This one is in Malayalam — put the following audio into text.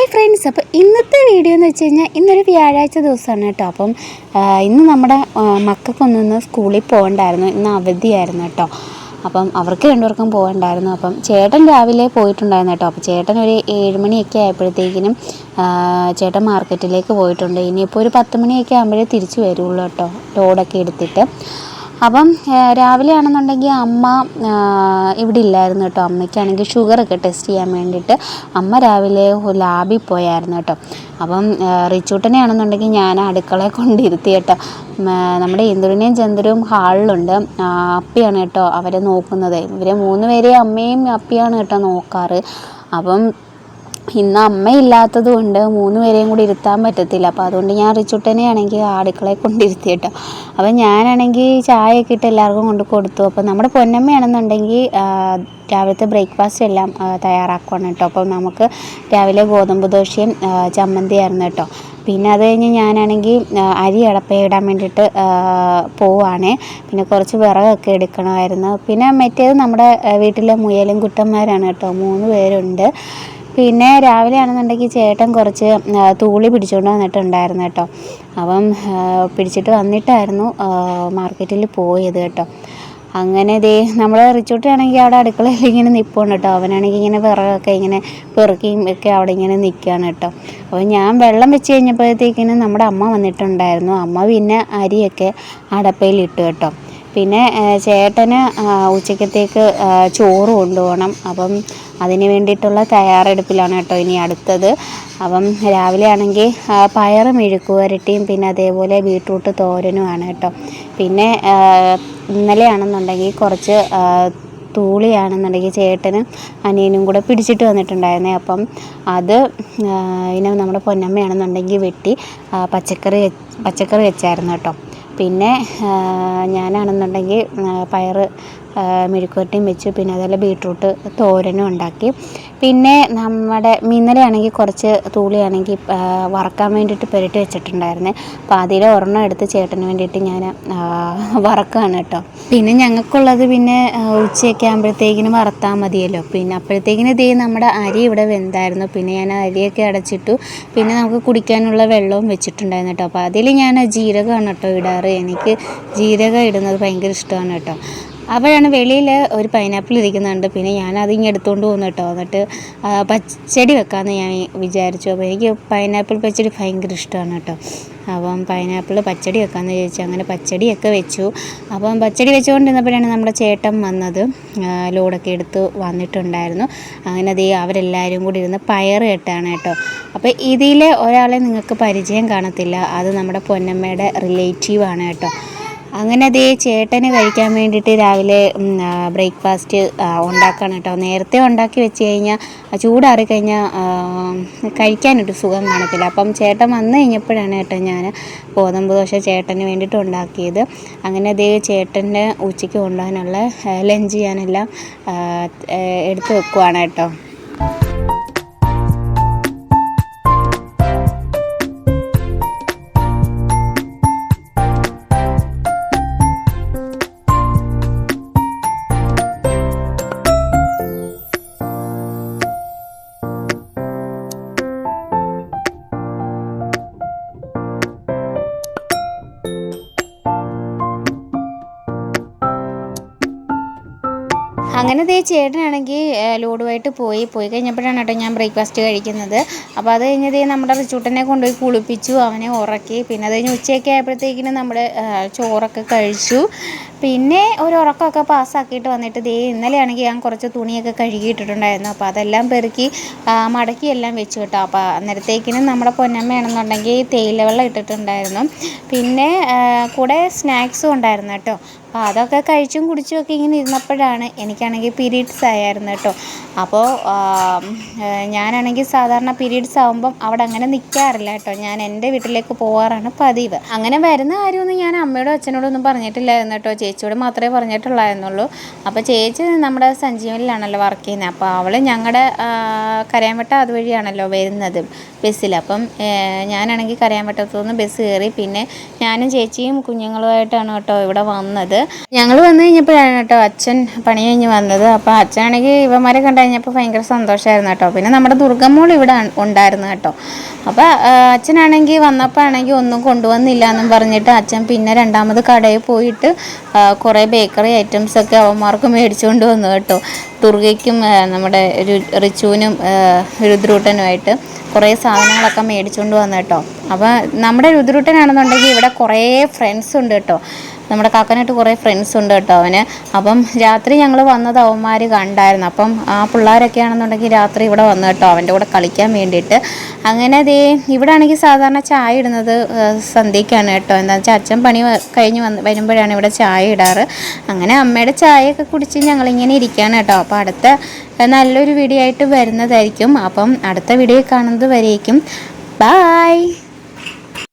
ഹായ് ഫ്രണ്ട്സ്, അപ്പോൾ ഇന്നത്തെ വീഡിയോ എന്ന് വെച്ച് കഴിഞ്ഞാൽ ഇന്നൊരു വ്യാഴാഴ്ച ദിവസമാണ് കേട്ടോ. അപ്പം ഇന്ന് നമ്മുടെ മക്കൾക്കൊന്ന് സ്കൂളിൽ പോകണ്ടായിരുന്നു, ഇന്ന് അവധിയായിരുന്നു കേട്ടോ. അപ്പം അവർക്ക് രണ്ടുപേർക്കും പോകണ്ടായിരുന്നു. അപ്പം ചേട്ടൻ രാവിലെ പോയിട്ടുണ്ടായിരുന്നു കേട്ടോ. അപ്പോൾ ചേട്ടൻ ഒരു 7 മണിയൊക്കെ ആയപ്പോഴത്തേക്കിനും ചേട്ടൻ മാർക്കറ്റിലേക്ക് പോയിട്ടുണ്ട്. ഇനിയിപ്പോൾ ഒരു 10 മണിയൊക്കെ ആകുമ്പോഴേ തിരിച്ചു വരുള്ളൂ കേട്ടോ, ലോഡൊക്കെ എടുത്തിട്ട്. അപ്പം രാവിലെ ആണെന്നുണ്ടെങ്കിൽ അമ്മ ഇവിടെ ഇല്ലായിരുന്നു കേട്ടോ. അമ്മയ്ക്കാണെങ്കിൽ ഷുഗറൊക്കെ ടെസ്റ്റ് ചെയ്യാൻ വേണ്ടിയിട്ട് അമ്മ രാവിലെ ലാബിൽ പോയായിരുന്നു കേട്ടോ. അപ്പം റിച്ചൂട്ടനെ ആണെന്നുണ്ടെങ്കിൽ ഞാൻ അടുക്കളയെ കൊണ്ടിരുത്തി കേട്ടോ. നമ്മുടെ ഇന്ദുവിനെയും ചന്ദ്രനും ഹാളിലുണ്ട്. അപ്പിയാണ് കേട്ടോ അവരെ നോക്കുന്നത്. ഇവരെ 3 പേരെയും അമ്മയും അപ്പിയാണ് കേട്ടോ നോക്കാറ്. അപ്പം ഇന്ന് അമ്മയില്ലാത്തത് കൊണ്ട് 3 പേരെയും കൂടി ഇരുത്താൻ പറ്റത്തില്ല. അപ്പോൾ അതുകൊണ്ട് ഞാൻ റിച്ചുട്ടനെ ആണെങ്കിൽ അടുക്കളയെ കൊണ്ടിരുത്തി കേട്ടോ. അപ്പം ഞാനാണെങ്കിൽ ചായയൊക്കെ ഇട്ട് എല്ലാവർക്കും കൊണ്ട് കൊടുത്തു. അപ്പോൾ നമ്മുടെ പൊന്നമ്മയാണെന്നുണ്ടെങ്കിൽ രാവിലത്തെ ബ്രേക്ക്ഫാസ്റ്റ് എല്ലാം തയ്യാറാക്കുകയാണ് കേട്ടോ. അപ്പോൾ നമുക്ക് രാവിലെ ഗോതമ്പ് ദോശയും ചമ്മന്തിയായിരുന്നു കേട്ടോ. പിന്നെ അത് കഴിഞ്ഞ് ഞാനാണെങ്കിൽ അരി അടപ്പയിടാൻ വേണ്ടിയിട്ട് പോവുകയാണേ. പിന്നെ കുറച്ച് വിറകൊക്കെ എടുക്കണമായിരുന്നു. പിന്നെ മറ്റേത് നമ്മുടെ വീട്ടിലെ മുയലും കുട്ടന്മാരാണ് കേട്ടോ, 3 പേരുണ്ട്. പിന്നെ രാവിലെ ആണെന്നുണ്ടെങ്കിൽ ചേട്ടൻ കുറച്ച് തൂളി പിടിച്ചുകൊണ്ട് വന്നിട്ടുണ്ടായിരുന്നു കേട്ടോ. അപ്പം പിടിച്ചിട്ട് വന്നിട്ടായിരുന്നു മാർക്കറ്റിൽ പോയത് കേട്ടോ. അങ്ങനെ നമ്മൾ റിച്ചൂട്ടാണെങ്കിൽ അവിടെ അടുക്കളയിൽ ഇങ്ങനെ നിൽപ്പുണ്ട് കേട്ടോ. അവനാണെങ്കിൽ ഇങ്ങനെ വിറകൊക്കെ ഇങ്ങനെ പെറുക്കിയും ഒക്കെ അവിടെ ഇങ്ങനെ നിൽക്കുകയാണ് കേട്ടോ. അപ്പോൾ ഞാൻ വെള്ളം വെച്ച് കഴിഞ്ഞപ്പോഴത്തേക്കിനും നമ്മുടെ അമ്മ വന്നിട്ടുണ്ടായിരുന്നു. അമ്മ പിന്നെ അരിയൊക്കെ അടപ്പയിലിട്ടു കേട്ടോ. പിന്നെ ചേട്ടന് ഉച്ചക്കത്തേക്ക് ചോറ് കൊണ്ടുപോകണം. അപ്പം അതിന് വേണ്ടിയിട്ടുള്ള തയ്യാറെടുപ്പിലാണ് കേട്ടോ ഇനി അടുത്തത്. അപ്പം രാവിലെ ആണെങ്കിൽ പയർ മെഴുക്ക് പുരട്ടിയും പിന്നെ അതേപോലെ ബീട്രൂട്ട് തോരനുമാണ് കേട്ടോ. പിന്നെ ഇന്നലെ ആണെന്നുണ്ടെങ്കിൽ കുറച്ച് തൂളിയാണെന്നുണ്ടെങ്കിൽ ചേട്ടനും അനിയനും കൂടെ പിടിച്ചിട്ട് വന്നിട്ടുണ്ടായിരുന്നേ. അപ്പം അത് ഇനി നമ്മുടെ പൊന്നമ്മയാണെന്നുണ്ടെങ്കിൽ വെട്ടി പച്ചക്കറി വെച്ചായിരുന്നു കേട്ടോ. പിന്നെ ഞാനാണെന്നുണ്ടെങ്കിൽ പയർ മെഴുക്കുവരട്ടിയും വെച്ചു. പിന്നെ അതുപോലെ ബീട്രൂട്ട് തോരനും ഉണ്ടാക്കി. പിന്നെ നമ്മുടെ ഇന്നലെയാണെങ്കിൽ കുറച്ച് തൂളിയാണെങ്കിൽ വറക്കാൻ വേണ്ടിയിട്ട് പുരട്ടി വെച്ചിട്ടുണ്ടായിരുന്നേ. അപ്പോൾ അതിൽ ഒരെണ്ണം എടുത്ത് ചേട്ടന് വേണ്ടിയിട്ട് ഞാൻ വറക്കുകയാണ് കേട്ടോ. പിന്നെ ഞങ്ങൾക്കുള്ളത് പിന്നെ ഉച്ചയൊക്കെ ആകുമ്പോഴത്തേക്കിനും വറുത്താൽ മതിയല്ലോ. പിന്നെ അപ്പോഴത്തേക്കിനും നമ്മുടെ അരി ഇവിടെ വെന്തായിരുന്നു. പിന്നെ ഞാൻ അരിയൊക്കെ അടച്ചിട്ടു. പിന്നെ നമുക്ക് കുടിക്കാനുള്ള വെള്ളവും വെച്ചിട്ടുണ്ടായിരുന്നു കേട്ടോ. അപ്പോൾ അതിൽ ഞാൻ ജീരകമാണ് കേട്ടോ ഇടാറ്. എനിക്ക് ജീരകം ഇടുന്നത് ഭയങ്കര ഇഷ്ടമാണ് കേട്ടോ. അപ്പോഴാണ് വെളിയിൽ ഒരു പൈനാപ്പിൾ ഇരിക്കുന്നുണ്ട്. പിന്നെ ഞാനതിങ്ങ് എടുത്തുകൊണ്ട് പോകുന്നു കേട്ടോ. എന്നിട്ട് പച്ചടി വെക്കാമെന്ന് ഞാൻ വിചാരിച്ചു. അപ്പോൾ എനിക്ക് പൈനാപ്പിൾ പച്ചടി ഭയങ്കര ഇഷ്ടമാണ് കേട്ടോ. അപ്പം പൈനാപ്പിൾ പച്ചടി വെക്കാമെന്ന് ചോദിച്ചു. അങ്ങനെ പച്ചടിയൊക്കെ വെച്ചു. അപ്പം പച്ചടി വെച്ചുകൊണ്ടിരുന്നപ്പോഴാണ് നമ്മുടെ ചേട്ടൻ വന്നത്. ലോഡൊക്കെ എടുത്ത് വന്നിട്ടുണ്ടായിരുന്നു. അങ്ങനെ അവരെല്ലാവരും കൂടി ഇരുന്ന് പയർ കെട്ടാണ് കേട്ടോ. അപ്പോൾ ഇതിൽ ഒരാളെ നിങ്ങൾക്ക് പരിചയം കാണത്തില്ല. അത് നമ്മുടെ പൊന്നമ്മയുടെ റിലേറ്റീവാണ് കേട്ടോ. അങ്ങനെ ചേട്ടന് കഴിക്കാൻ വേണ്ടിയിട്ട് രാവിലെ ബ്രേക്ക്ഫാസ്റ്റ് ഉണ്ടാക്കണം കേട്ടോ. നേരത്തെ ഉണ്ടാക്കി വെച്ച് കഴിഞ്ഞാൽ ചൂടാറി കഴിഞ്ഞാൽ കഴിക്കാനൊരു സുഖം കാണത്തില്ല. അപ്പം ചേട്ടൻ വന്നു കഴിഞ്ഞപ്പോഴാണ് കേട്ടോ ഞാൻ ഗോതമ്പ് ദോശ ചേട്ടന് വേണ്ടിയിട്ട് ഉണ്ടാക്കിയത്. അങ്ങനെ ചേട്ടൻ്റെ ഉച്ചയ്ക്ക് കൊണ്ടുപോകാനുള്ള ലഞ്ച് ഞാനെല്ലാം എടുത്ത് വെക്കുവാണ് കേട്ടോ. അങ്ങനെ ചേട്ടനാണെങ്കിൽ ലോഡുമായിട്ട് പോയി കഴിഞ്ഞപ്പോഴാണ് കേട്ടോ ഞാൻ ബ്രേക്ക്ഫാസ്റ്റ് കഴിക്കുന്നത്. അപ്പോൾ അത് കഴിഞ്ഞ് നമ്മുടെ റിച്ചൂട്ടനെ കൊണ്ടുപോയി കുളിപ്പിച്ചു, അവനെ ഉറക്കി. പിന്നെ അത് കഴിഞ്ഞ് ഉച്ചയൊക്കെ ആയപ്പോഴത്തേക്കിനും നമ്മുടെ ചോറൊക്കെ കഴിച്ചു. പിന്നെ ഒരു ഉറക്കമൊക്കെ പാസ്സാക്കിയിട്ട് വന്നിട്ട് ഇന്നലെയാണെങ്കിൽ ഞാൻ കുറച്ച് തുണിയൊക്കെ കഴുകിയിട്ടിട്ടുണ്ടായിരുന്നു. അപ്പോൾ അതെല്ലാം പെറുക്കി മടക്കി എല്ലാം വെച്ചു കേട്ടോ. അപ്പോൾ അന്നേരത്തേക്കിനും നമ്മുടെ പൊന്നമ്മയാണെന്നുണ്ടെങ്കിൽ തേയില വെള്ളം ഇട്ടിട്ടുണ്ടായിരുന്നു. പിന്നെ കൂടെ സ്നാക്സും ഉണ്ടായിരുന്നു കേട്ടോ. അപ്പോൾ അതൊക്കെ കഴിച്ചും കുടിച്ചുമൊക്കെ ഇങ്ങനെ ഇരുന്നപ്പോഴാണ് എനിക്കാണെങ്കിൽ പീരീഡ്സ് ആയിരുന്നു കേട്ടോ. അപ്പോൾ ഞാനാണെങ്കിൽ സാധാരണ പീരീഡ്സ് ആകുമ്പം അവിടെ അങ്ങനെ നിൽക്കാറില്ല കേട്ടോ. ഞാൻ എൻ്റെ വീട്ടിലേക്ക് പോകാറാണ് പതിവ്. അങ്ങനെ വരുന്ന കാര്യമൊന്നും ഞാൻ അമ്മയോടും അച്ഛനോടും ഒന്നും പറഞ്ഞിട്ടില്ലായിരുന്നു കേട്ടോ. ചേച്ചിയോട് മാത്രമേ പറഞ്ഞിട്ടുള്ളായിരുന്നുള്ളൂ. അപ്പോൾ ചേച്ചി നമ്മുടെ സഞ്ജീവനിലാണല്ലോ വർക്ക് ചെയ്യുന്നത്. അപ്പോൾ അവൾ ഞങ്ങളുടെ കരയാൻവട്ടം അതുവഴിയാണല്ലോ വരുന്നത് ബസ്സിൽ. അപ്പം ഞാനാണെങ്കിൽ കരയാൻവട്ടത്തുനിന്ന് ബസ് കയറി. പിന്നെ ഞാനും ചേച്ചിയും കുഞ്ഞുങ്ങളുമായിട്ടാണ് കേട്ടോ ഇവിടെ വന്നത്. ഞങ്ങൾ വന്നു കഴിഞ്ഞപ്പോഴാണ് കേട്ടോ അച്ഛൻ പണി കഴിഞ്ഞ് വന്നത്. അപ്പോൾ അച്ഛനാണെങ്കിൽ ഇവന്മാരെ കണ്ടു കഴിഞ്ഞപ്പോൾ ഭയങ്കര സന്തോഷമായിരുന്നു കേട്ടോ. പിന്നെ നമ്മുടെ ദുർഗമ്മോൾ ഇവിടെ ഉണ്ടായിരുന്നു കേട്ടോ. അപ്പോൾ അച്ഛനാണെങ്കിൽ വന്നപ്പോൾ ആണെങ്കിൽ ഒന്നും കൊണ്ടുവന്നില്ല എന്നും പറഞ്ഞിട്ട് അച്ഛൻ പിന്നെ രണ്ടാമത് കടയിൽ പോയിട്ട് കുറേ ബേക്കറി ഐറ്റംസൊക്കെ അവന്മാർക്ക് മേടിച്ചുകൊണ്ട് വന്നു കേട്ടോ. ദുർഗയ്ക്കും നമ്മുടെ റിച്ചുവിനും രുദ്രൂട്ടനുമായിട്ട് കുറേ സാധനങ്ങളൊക്കെ മേടിച്ചുകൊണ്ട് വന്നു കേട്ടോ. അപ്പോൾ നമ്മുടെ രുദ്രൂട്ടനാണെന്നുണ്ടെങ്കിൽ ഇവിടെ കുറേ ഫ്രണ്ട്സ് ഉണ്ട് കേട്ടോ. നമ്മുടെ കാക്കനായിട്ട് കുറേ ഫ്രണ്ട്സ് ഉണ്ട് കേട്ടോ അവന്. അപ്പം രാത്രി ഞങ്ങൾ വന്നത് അവന്മാർ കണ്ടായിരുന്നു. അപ്പം ആ പിള്ളേരൊക്കെ ആണെന്നുണ്ടെങ്കിൽ രാത്രി ഇവിടെ വന്നു കേട്ടോ അവൻ്റെ കൂടെ കളിക്കാൻ വേണ്ടിയിട്ട്. അങ്ങനെ ഇവിടെ ആണെങ്കിൽ സാധാരണ ചായ ഇടുന്നത് സന്ധ്യയ്ക്കാണ് കേട്ടോ. എന്താണെന്ന് വെച്ചാൽ അച്ഛൻ പണി കഴിഞ്ഞ് വരുമ്പോഴാണ് ഇവിടെ ചായ ഇടാറ്. അങ്ങനെ അമ്മയുടെ ചായയൊക്കെ കുടിച്ച് ഞങ്ങളിങ്ങനെ ഇരിക്കുകയാണ് കേട്ടോ. അപ്പോൾ അടുത്ത നല്ലൊരു വീഡിയോ ആയിട്ട് വരുന്നതായിരിക്കും. അപ്പം അടുത്ത വീഡിയോ കാണുന്നത് വരേക്കും ബായ്.